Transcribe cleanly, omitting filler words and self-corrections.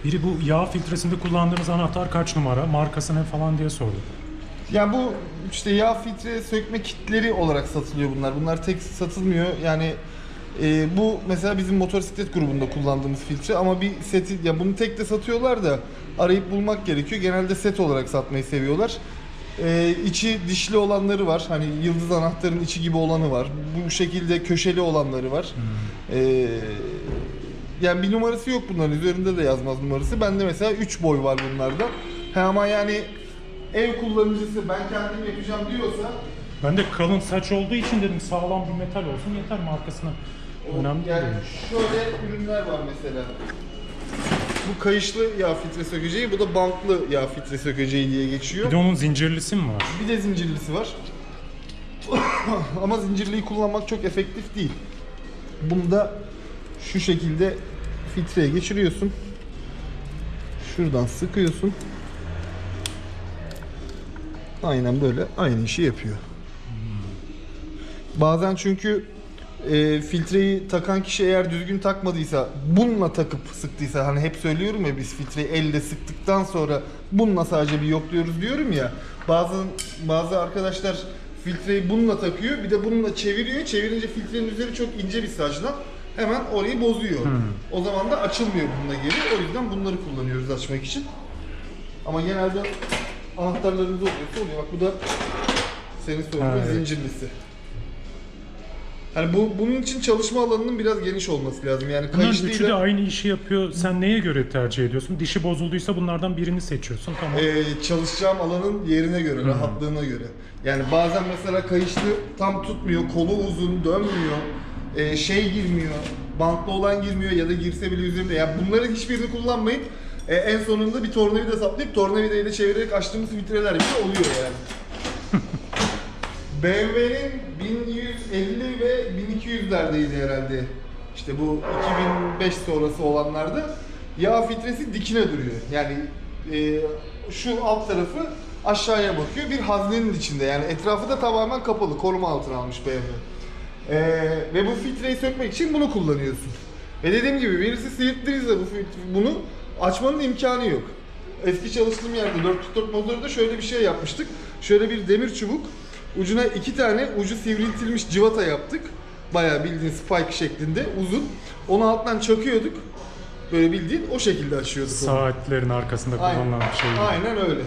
Biri bu yağ filtresinde kullandığınız anahtar kaç numara, markası ne falan diye sordu. Yani bu işte yağ filtre sökme kitleri olarak satılıyor bunlar. Bunlar tek satılmıyor. Yani bu mesela bizim motosiklet grubunda kullandığımız filtre ama bir seti, ya bunu tek de satıyorlar da arayıp bulmak gerekiyor. Genelde set olarak satmayı seviyorlar. İçi dişli olanları var. Hani yıldız anahtarın içi gibi olanı var. Bu şekilde köşeli olanları var. Yani bir numarası yok bunların. Üzerinde de yazmaz numarası. Bende mesela 3 boy var bunlarda. Ama yani ev kullanıcısı ben kendim yapacağım diyorsa Ben de kalın saç olduğu için dedim sağlam bir metal olsun yeter, markasına önemli değil. yani şöyle ürünler var mesela. Bu kayışlı yağ filtre sökeceği, bu da bantlı yağ filtre sökeceği diye geçiyor. Bir de onun zincirlisi mi var? Bir de zincirlisi var. Ama zincirliyi kullanmak çok efektif değil. Bunu da şu şekilde filtreye geçiriyorsun. Şuradan sıkıyorsun. Aynen böyle aynı işi yapıyor. Bazen çünkü filtreyi takan kişi eğer düzgün takmadıysa, bununla takıp sıktıysa, hani hep söylüyorum ya biz filtreyi elle sıktıktan sonra bununla sadece bir yokluyoruz diyorum ya. Bazı arkadaşlar filtreyi bununla takıyor, bir de bununla çeviriyor. Çevirince filtrenin üzeri çok ince bir saçla hemen orayı bozuyor. O zaman da açılmıyor bununla geri. O yüzden bunları kullanıyoruz açmak için. Ama genelde anahtarlarımız oluyorsa oluyor. Bak bu da senin sorduğun zincirlisi. Yani bunun için çalışma alanının biraz geniş olması lazım. Yani Bunların kayışlıyla üçü de aynı işi yapıyor. Sen neye göre tercih ediyorsun? Dişi bozulduysa bunlardan birini seçiyorsun. Tamam. Çalışacağım alanın yerine göre, rahatlığına göre. Yani bazen mesela kayışlı tam tutmuyor, kolu uzun, dönmüyor, girmiyor, bantlı olan girmiyor ya da girse bile üzerinde. Yani bunların hiçbirini kullanmayıp en sonunda bir tornavida saplayıp tornavidayı da çevirerek açtığımız filtreler bile oluyor yani. BMW'nin 1150 ve 1200'lerdeydi herhalde. İşte bu 2005 sonrası olanlarda yağ filtresi dikine duruyor. Yani şu alt tarafı aşağıya bakıyor. Bir haznenin içinde. Yani etrafı da tamamen kapalı. Koruma altına almış BMW. Ve bu filtreyi sökmek için bunu kullanıyorsun. Ve dediğim gibi birisi sıyırttıysa bunu açmanın imkanı yok. Eski çalıştığım yerde 444 motorda şöyle bir şey yapmıştık. Şöyle bir demir çubuk. Ucuna 2 tane ucu sivriltilmiş cıvata yaptık. Bayağı bildiğin spike şeklinde uzun. Onu alttan çakıyorduk. Böyle bildiğin o şekilde açıyorduk onu. Saatlerin arkasında kullanılan bir şey. Aynen öyle.